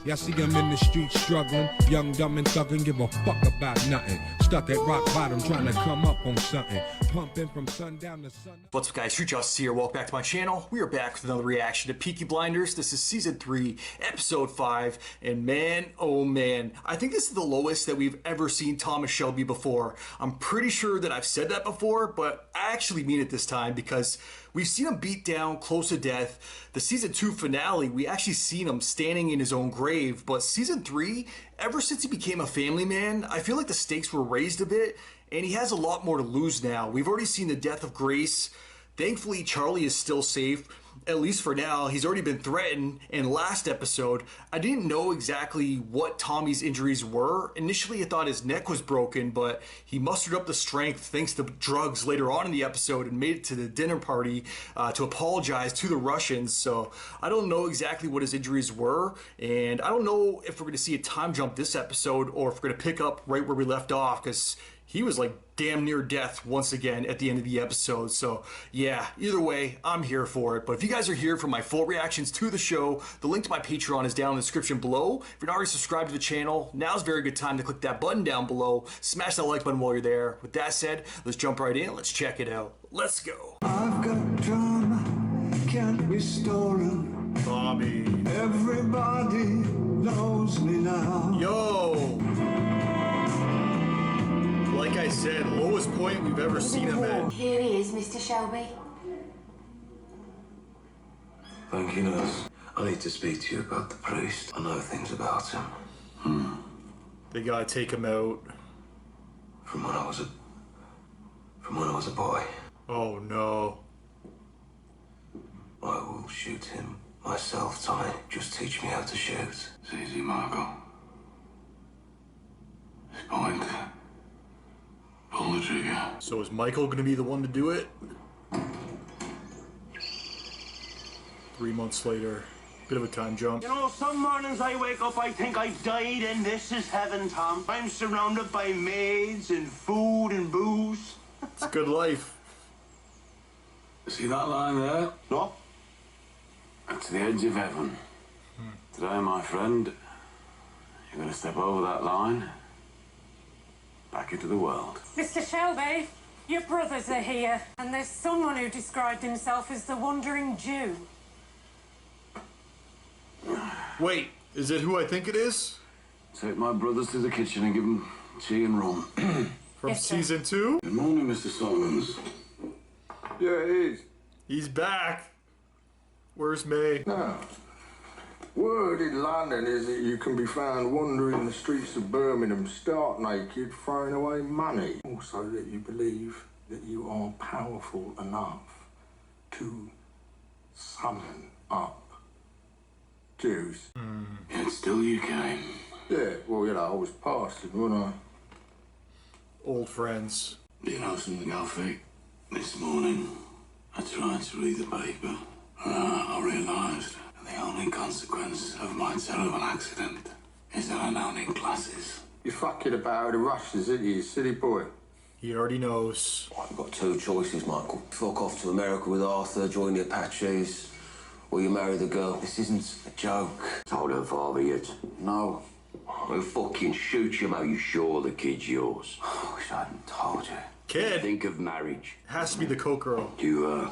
Y'all see him in the streets struggling, young, dumb, and thuggin', give a fuck about nothing. Stuck at rock bottom, trying to come up on something. Pumping from sundown to sun. What's up, guys? Street Justice here. Welcome back to my channel. We are back with another reaction to Peaky Blinders. This is season 3, episode 5, and man, oh man, I think this is the lowest that we've ever seen Thomas Shelby before. I'm pretty sure that I've said that before, but I actually mean it this time because we've seen him beat down close to death. The season 2 finale, we actually seen him standing in his own grave, but season 3, ever since he became a family man, I feel like the stakes were raised a bit, and he has a lot more to lose now. We've already seen the death of Grace. Thankfully, Charlie is still safe, at least for now. He's already been threatened. And last episode, I didn't know exactly what Tommy's injuries were. Initially, I thought his neck was broken, but he mustered up the strength thanks to drugs later on in the episode and made it to the dinner party to apologize to the Russians. So I don't know exactly what his injuries were, and I don't know if we're going to see a time jump this episode or if we're going to pick up right where we left off, because he was like damn near death once again at the end of the episode. So yeah, either way, I'm here for it. But if you guys are here for my full reactions to the show, the link to my Patreon is down in the description below. If you're not already subscribed to the channel, now's a very good time to click that button down below. Smash that like button while you're there. With that said, let's jump right in. Let's check it out. Let's go. I've got drama, can't be stolen. Tommy. Everybody knows me now. Yo. Like I said, lowest point we've ever seen him at. Here he is, Mr. Shelby. Thank you, nurse. I need to speak to you about the priest. I know things about him. They gotta take him out. From when I was a boy. Oh no. I will shoot him myself, Tommy. Just teach me how to shoot. It's easy, Margot. It's point. Pull the trigger. So is Michael gonna be the one to do it? 3 months later. Bit of a time jump. You know, some mornings I wake up, I think I've died and this is heaven, Tom. I'm surrounded by maids and food and booze. It's a good life. See that line there? No? That's the edge of heaven. Today, my friend, you're gonna step over that line. Back into the world. Mr. Shelby, your brothers are here, and there's someone who described himself as the Wandering Jew. Wait, is it who I think it is? Take my brothers to the kitchen and give them tea and rum. From Yes, sir. season 2? Good morning, Mr. Simons. Yeah, it is. He's back. Where's May? Now, word in London is that you can be found wandering the streets of Birmingham stark naked, throwing away money. Also that you believe that you are powerful enough to summon up Jews. Yet still you came. Yeah, well, you know, I was past it, wasn't I? Old friends. You know something, Alfie? This morning, I tried to read the paper. I realised the only consequence of my terrible accident is that I now need glasses. You're fucking about the Russians, aren't you, you silly boy? He already knows. I've got 2 choices, Michael. Fuck off to America with Arthur, join the Apaches, or you marry the girl. This isn't a joke. Told her father yet? No. We'll fucking shoot you, are you sure the kid's yours? I wish I hadn't told you. Kid. Think of marriage. Has to be the Coke girl. You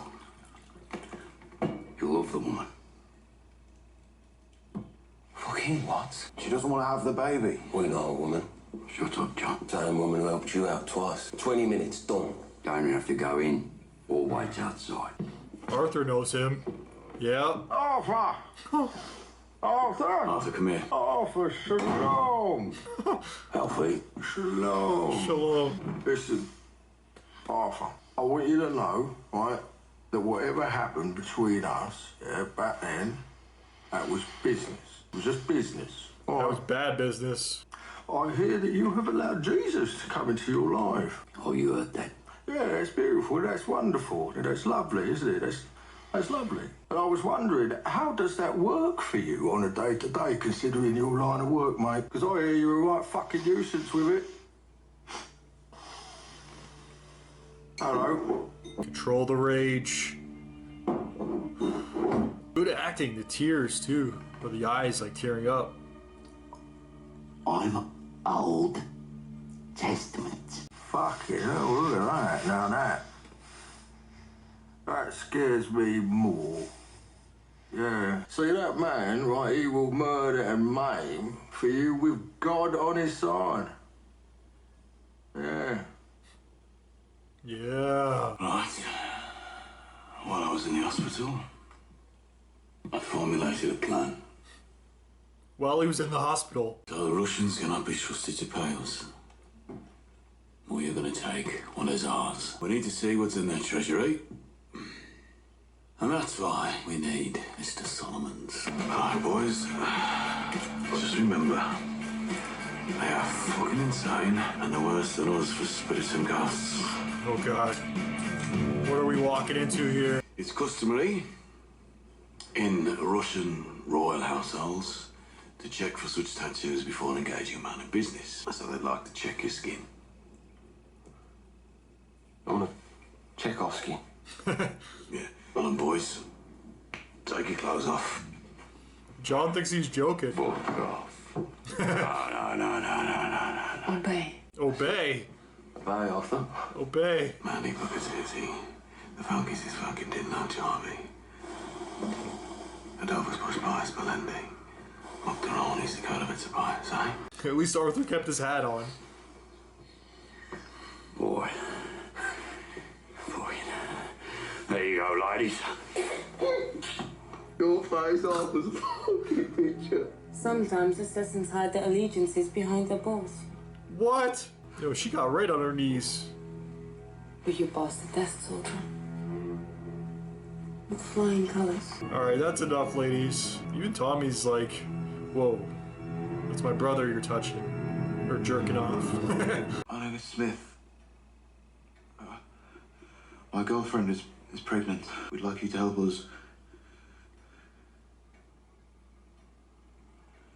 love the woman. Fucking what? She doesn't want to have the baby. We know a woman. Shut up, John. Same woman who helped you out twice. 20 minutes, done. Don't have to go in or wait outside. Arthur knows him. Yeah. Arthur! Arthur! Arthur, come here. Arthur, shalom! Alfie. Shalom! Shalom. Listen, Arthur, I want you to know, right, that whatever happened between us, yeah, back then, that was business. It was just business. That was bad business. I hear that you have allowed Jesus to come into your life. Oh, you heard that? Yeah, that's beautiful, that's wonderful, that's lovely, isn't it? That's lovely. And I was wondering, how does that work for you on a day-to-day, considering your line of work, mate? Because I hear you're a right fucking nuisance with it. Hello? Control the rage. Good acting, the tears too. Or the eyes like tearing up. I'm Old Testament. Fucking hell, look at that. Now that scares me more. Yeah. See that man, right, he will murder and maim for you with God on his side. Yeah. Yeah. Right. While I was in the hospital, I formulated a plan. While he was in the hospital. So the Russians cannot be trusted to pay us. We are going to take what is ours. We need to see what's in their treasury. And that's why we need Mr. Solomon's. Alright, boys. Just remember, they are fucking insane and they're worse than us for spirits and ghosts. Oh god. What are we walking into here? It's customary in Russian royal households to check for such tattoos before engaging a man in business. That's how they'd like to check your skin. I want to check off skin. Yeah. Well, and boys, take your clothes off. John thinks he's joking. Fuck off. No. Obey. Obey. Obey, Arthur. Obey. Manny Bucatizzi. The Falcons is fucking didn't know Charlie. Adolphus pushed by Spalendi. Moctaroni's the code of it to buy, say? At least Arthur kept his hat on. Boy. There you go, ladies. Your face off as a fucking picture. Sometimes assassins hide their allegiances behind their balls. What? Yo, she got right on her knees. But you passed the test, soldier. With flying colors. Alright, that's enough, ladies. Even Tommy's like, whoa, that's my brother you're touching. Or jerking off. My name is Smith. My girlfriend is pregnant. We'd like you to help us.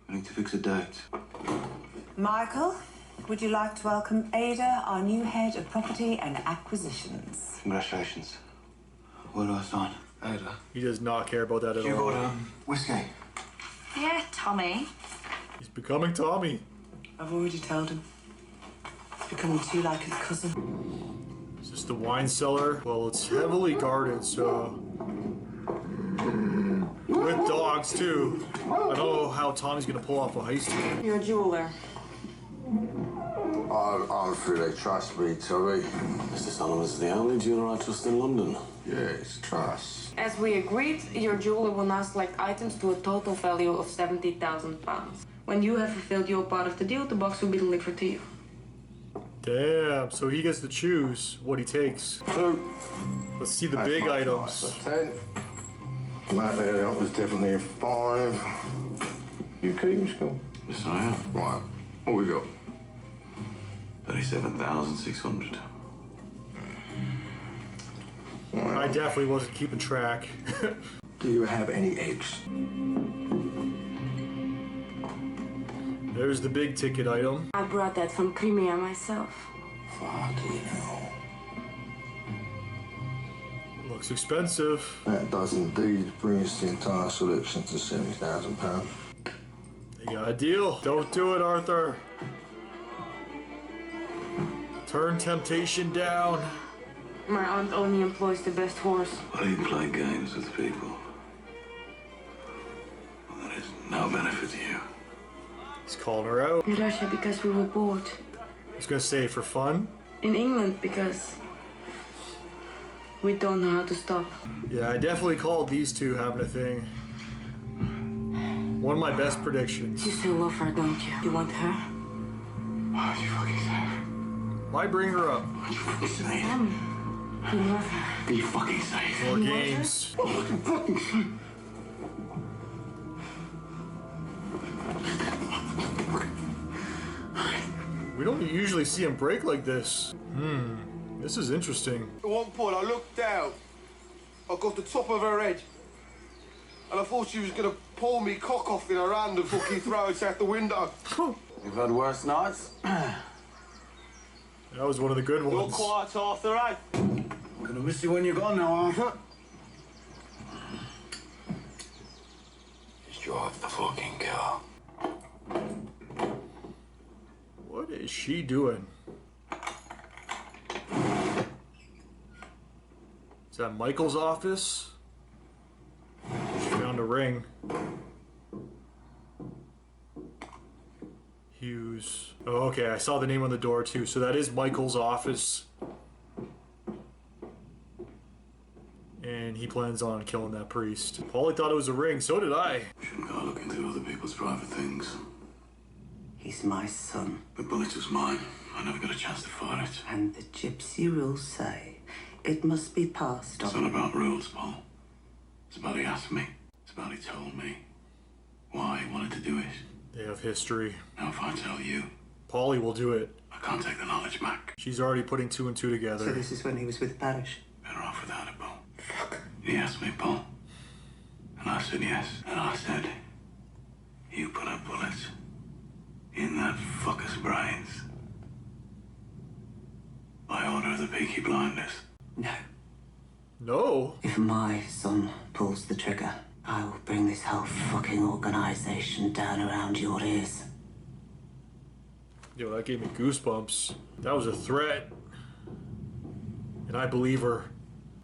We need to fix a date. Michael, would you like to welcome Ada, our new head of property and acquisitions? Congratulations. Where do I sign? Ada. He does not care about that at You all. got whiskey. Yeah, Tommy. He's becoming Tommy. I've already told him. He's becoming too like his cousin. Is this the wine cellar? Well, it's heavily guarded, so... With dogs, too. I don't know how Tommy's gonna pull off a heist here. You're a jeweler. I don't feel they trust me, Tommy. Mr. Solomon's the only jeweler I trust in London. Yeah, it's trust. As we agreed, your jeweler will now select items to a total value of £70,000. When you have fulfilled your part of the deal, the box will be delivered to you. Damn, so he gets to choose what he takes. Let's see the big items. 10. That there was definitely a 5. You keep school? Yes, I am. Right, what we got? 37,600. I definitely wasn't keeping track. Do you have any eggs? There's the big ticket item. I brought that from Crimea myself. Fucking hell. Looks expensive. That does indeed bring us the entire selection to £70,000. They got a deal. Don't do it, Arthur. Turn temptation down. My aunt only employs the best horse. Why do you play games with people? Well, that is no benefit to you. He's calling her out. In Russia because we were bored. I was gonna say for fun. In England because we don't know how to stop. Yeah, I definitely called these two having a thing. One of my best predictions. You still love her, don't you? You want her? Why would you fucking say that? Why bring her up? Why'd you fucking say it? You love her. Did you fucking say it? More games. Fucking say it. We don't usually see him break like this. This is interesting. At one point, I looked down. I got the top of her head. And I thought she was going to pull me cock off in her hand and fucking throw it out the window. You've had worse nights? That was one of the good You're ones. quiet, Arthur, eh? I'm gonna miss you when you're gone now, Arthur. Just drive the fucking car. is she doing? Is that Michael's office? She found a ring. Hughes. Oh, okay, I saw the name on the door too, so that is Michael's office. And he plans on killing that priest. Paulie thought it was a ring, so did I. Shouldn't go looking through other people's private things. He's my son. The bullet was mine. I never got a chance to fire it. And the gypsy rules say it must be passed It's on. not about rules, Paul. It's about he asked me. It's about he told me why he wanted to do it. They have history. Now if I tell you, Paulie will do it. I can't take the knowledge back. She's already putting two and two together. So this is when he was with Parrish. Better off without it, Paul. He asked me, Paul. And I said yes. And I said, you put a bullet in that fucker's brains. By order of the Peaky Blinders. No. No? If my son pulls the trigger, I will bring this whole fucking organization down around your ears. Yo, that gave me goosebumps. That was a threat. And I believe her.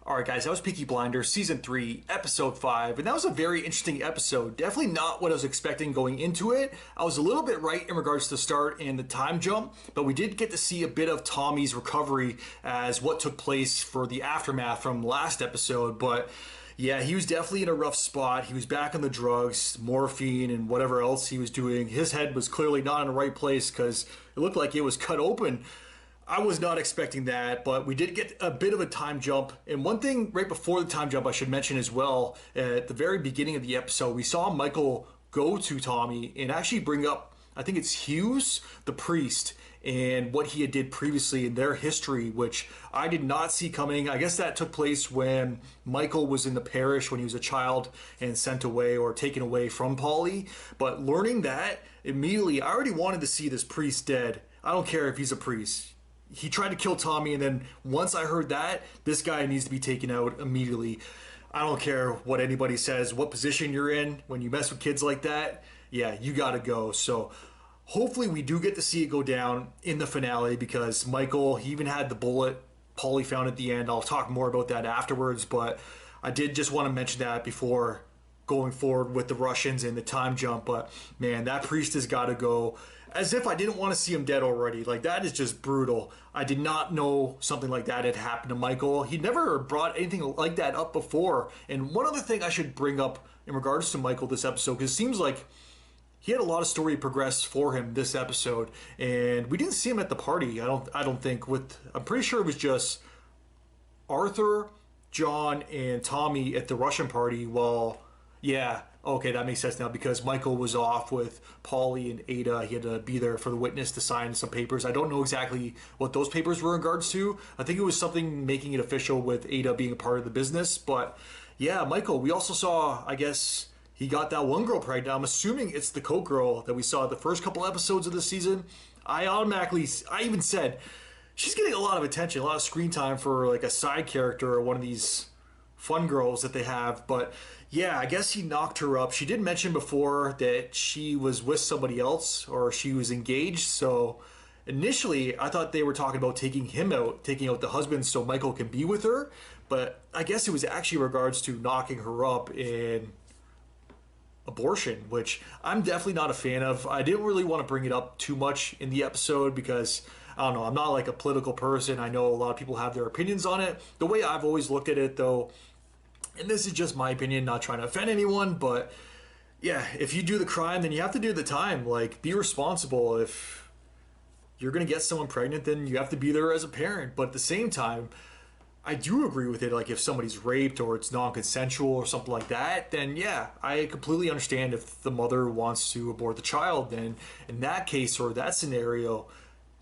Alright guys, that was Peaky Blinders Season 3, Episode 5, and that was a very interesting episode. Definitely not what I was expecting going into it. I was a little bit right in regards to the start and the time jump, but we did get to see a bit of Tommy's recovery as what took place for the aftermath from last episode, but yeah, he was definitely in a rough spot. He was back on the drugs, morphine, and whatever else he was doing. His head was clearly not in the right place because it looked like it was cut open. I was not expecting that, but we did get a bit of a time jump. And one thing right before the time jump I should mention as well, at the very beginning of the episode, we saw Michael go to Tommy and actually bring up, I think it's Hughes, the priest, and what he had did previously in their history, which I did not see coming. I guess that took place when Michael was in the parish when he was a child and sent away or taken away from Paulie. But learning that, immediately, I already wanted to see this priest dead. I don't care if he's a priest. He tried to kill Tommy, and then once I heard that, this guy needs to be taken out immediately. I don't care what anybody says, what position you're in. When you mess with kids like that, yeah, you gotta go. So hopefully we do get to see it go down in the finale, because Michael, he even had the bullet Paulie found at the end. I'll talk more about that afterwards, but I did just want to mention that before going forward with the Russians and the time jump. But man, that priest has got to go. As if I didn't want to see him dead already. Like, that is just brutal. I did not know something like that had happened to Michael. He never brought anything like that up before. And one other thing I should bring up in regards to Michael this episode, because it seems like he had a lot of story progress for him this episode, and we didn't see him at the party. I don't think. I'm pretty sure it was just Arthur, John, and Tommy at the Russian party. Well, yeah. Okay, that makes sense now, because Michael was off with Paulie and Ada. He had to be there for the witness to sign some papers. I don't know exactly what those papers were in regards to. I think it was something making it official with Ada being a part of the business. But yeah, Michael, we also saw, I guess, he got that one girl pregnant. I'm assuming it's the Coke girl that we saw the first couple episodes of the season. I even said, she's getting a lot of attention, a lot of screen time for like a side character or one of these fun girls that they have. But yeah, I guess he knocked her up. She did mention before that she was with somebody else, or she was engaged. So initially I thought they were talking about taking out the husband so Michael can be with her. But I guess it was actually in regards to knocking her up in abortion, which I'm definitely not a fan of. I didn't really want to bring it up too much in the episode because, I don't know, I'm not like a political person. I know a lot of people have their opinions on it. The way I've always looked at it, though, and this is just my opinion, not trying to offend anyone, but yeah, if you do the crime, then you have to do the time. Like, be responsible. If you're going to get someone pregnant, then you have to be there as a parent. But at the same time, I do agree with it. Like, if somebody's raped or it's non-consensual or something like that, then yeah, I completely understand if the mother wants to abort the child. Then in that case or that scenario,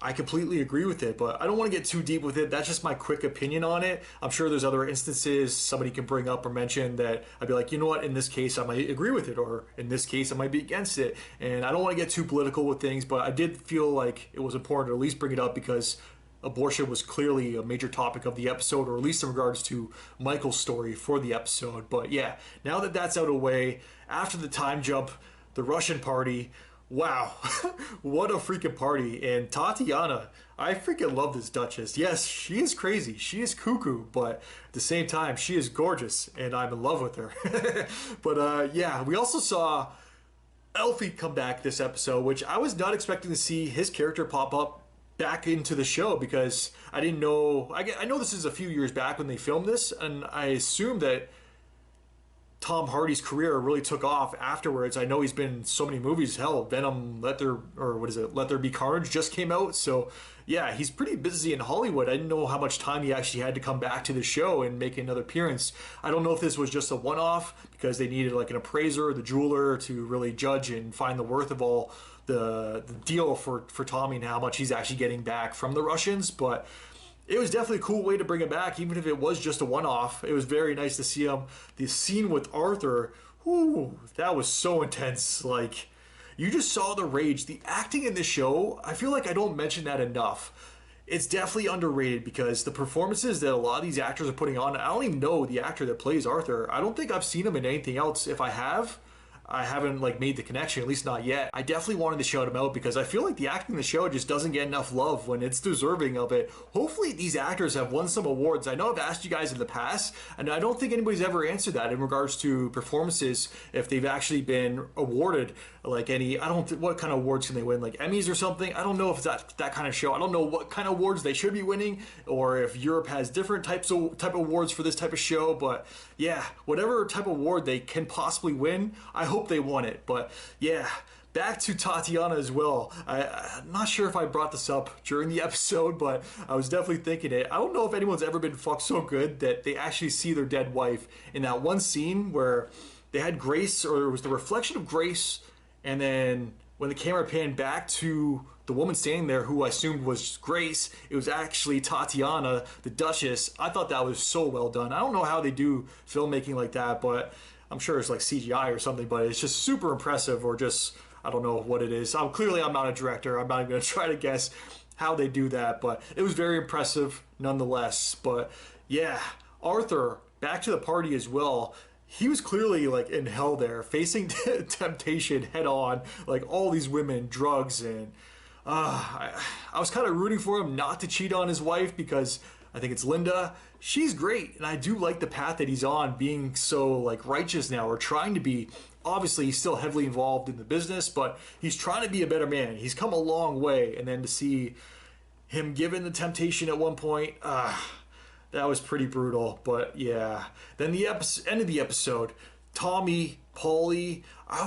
I completely agree with it, but I don't want to get too deep with it. That's just my quick opinion on it. I'm sure there's other instances somebody can bring up or mention that I'd be like, you know what, in this case I might agree with it, or in this case I might be against it. And I don't want to get too political with things, but I did feel like it was important to at least bring it up because abortion was clearly a major topic of the episode, or at least in regards to Michael's story for the episode. But yeah, now that that's out of the way, after the time jump, the Russian party, Wow, what a freaking party. And Tatiana, I freaking love this Duchess. Yes, she is crazy. She is cuckoo, but at the same time, she is gorgeous, and I'm in love with her. But yeah, we also saw Elfie come back this episode, which I was not expecting to see his character pop up back into the show because I didn't know. I know this is a few years back when they filmed this, and I assume that Tom Hardy's career really took off afterwards. I know he's been in so many movies. Hell, Venom, Let There Be Carnage just came out. So yeah, he's pretty busy in Hollywood. I didn't know how much time he actually had to come back to the show and make another appearance. I don't know if this was just a one-off because they needed like an appraiser, the jeweler, to really judge and find the worth of all the deal for Tommy and how much he's actually getting back from the Russians. But it was definitely a cool way to bring him back, even if it was just a one-off. It was very nice to see him. The scene with Arthur, whoo, that was so intense. Like, you just saw the rage. The acting in this show, I feel like I don't mention that enough. It's definitely underrated because the performances that a lot of these actors are putting on, I don't even know the actor that plays Arthur. I don't think I've seen him in anything else. If I have, I haven't like made the connection, at least not yet. I definitely wanted to shout him out because I feel like the acting in the show just doesn't get enough love when it's deserving of it. Hopefully these actors have won some awards. I know I've asked you guys in the past, and I don't think anybody's ever answered that in regards to performances, if they've actually been awarded like any, what kind of awards can they win? Like Emmys or something? I don't know if it's that kind of show. I don't know what kind of awards they should be winning, or if Europe has different type of awards for this type of show. But yeah, whatever type of award they can possibly win, I hope they won it. But yeah, back to Tatiana as well. I'm not sure if I brought this up during the episode, but I was definitely thinking it. I don't know if anyone's ever been fucked so good that they actually see their dead wife. In that one scene where they had Grace, or it was the reflection of Grace, and then when the camera panned back to the woman standing there, who I assumed was Grace, it was actually Tatiana, the Duchess. I thought that was so well done. I don't know how they do filmmaking like that, but I'm sure it's like CGI or something, but it's just super impressive, or just, I don't know what it is. Clearly I'm not a director. I'm not even going to try to guess how they do that, but it was very impressive nonetheless. But yeah, Arthur, back to the party as well. He was clearly like in hell there, facing temptation head on, like all these women, drugs, and I was kind of rooting for him not to cheat on his wife because I think it's Linda. She's great, and I do like the path that he's on, being so like righteous now, or trying to be. Obviously, he's still heavily involved in the business, but he's trying to be a better man. He's come a long way, and then to see him given the temptation at one point, that was pretty brutal. But yeah, then the end of the episode, Tommy, Paulie, I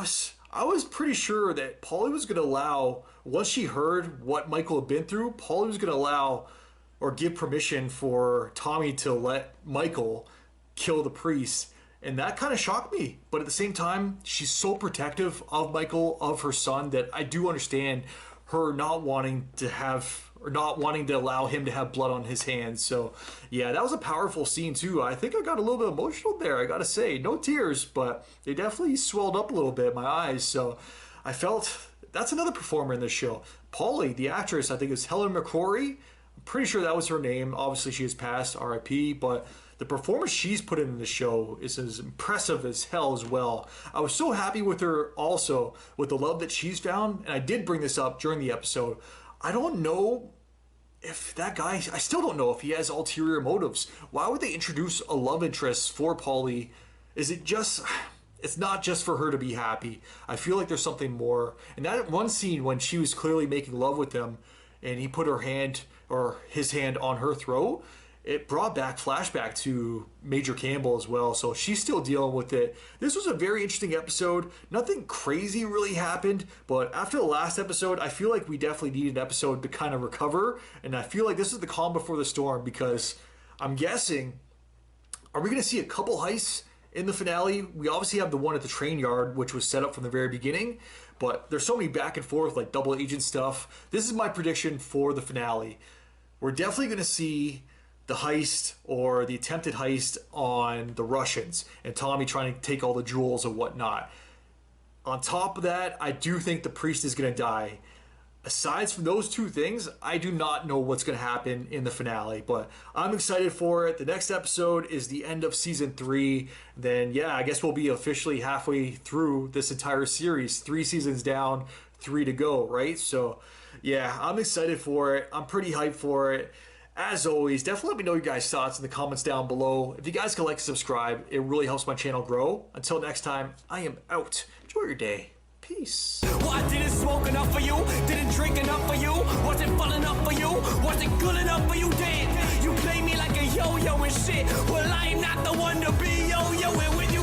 was pretty sure that Paulie was going to allow, once she heard what Michael had been through, Paulie was going to allow or give permission for Tommy to let Michael kill the priest. And that kind of shocked me. But at the same time, she's so protective of Michael, of her son, that I do understand her not wanting to allow him to have blood on his hands. So yeah, that was a powerful scene too. I think I got a little bit emotional there, I gotta say. No tears, but they definitely swelled up a little bit, my eyes. So I felt, that's another performer in this show. Paulie, the actress, I think it's Helen McCrory. I'm pretty sure that was her name. Obviously she has passed, RIP, but the performance she's put in the show is as impressive as hell as well. I was so happy with her also, with the love that she's found, and I did bring this up during the episode. I don't know if that guy, I still don't know if he has ulterior motives. Why would they introduce a love interest for Paulie? Is it just, it's not just for her to be happy. I feel like there's something more. And that one scene when she was clearly making love with him and he put her hand, or his hand, on her throat, it brought back flashback to Major Campbell as well. So she's still dealing with it. This was a very interesting episode. Nothing crazy really happened, but after the last episode, I feel like we definitely need an episode to kind of recover. And I feel like this is the calm before the storm, because I'm guessing, are we going to see a couple heists in the finale? We obviously have the one at the train yard, which was set up from the very beginning, but there's so many back and forth, like double agent stuff. This is my prediction for the finale. We're definitely going to see the heist, or the attempted heist, on the Russians, and Tommy trying to take all the jewels and whatnot. On top of that, I do think the priest is going to die. Aside from those two things, I do not know what's going to happen in the finale, but I'm excited for it. The next episode is the end of season 3. Then yeah, I guess we'll be officially halfway through this entire series. 3 seasons down, 3 to go, right? So yeah, I'm excited for it. I'm pretty hyped for it. As always, definitely let me know your guys' thoughts in the comments down below. If you guys can like and subscribe, it really helps my channel grow. Until next time, I am out. Enjoy your day. Peace. Well, I didn't smoke enough for you, didn't drink enough for you, wasn't fun enough for you, wasn't good enough for you, damn. You play me like a yo-yo and shit. Well, I am not the one to be yo-yoing with you.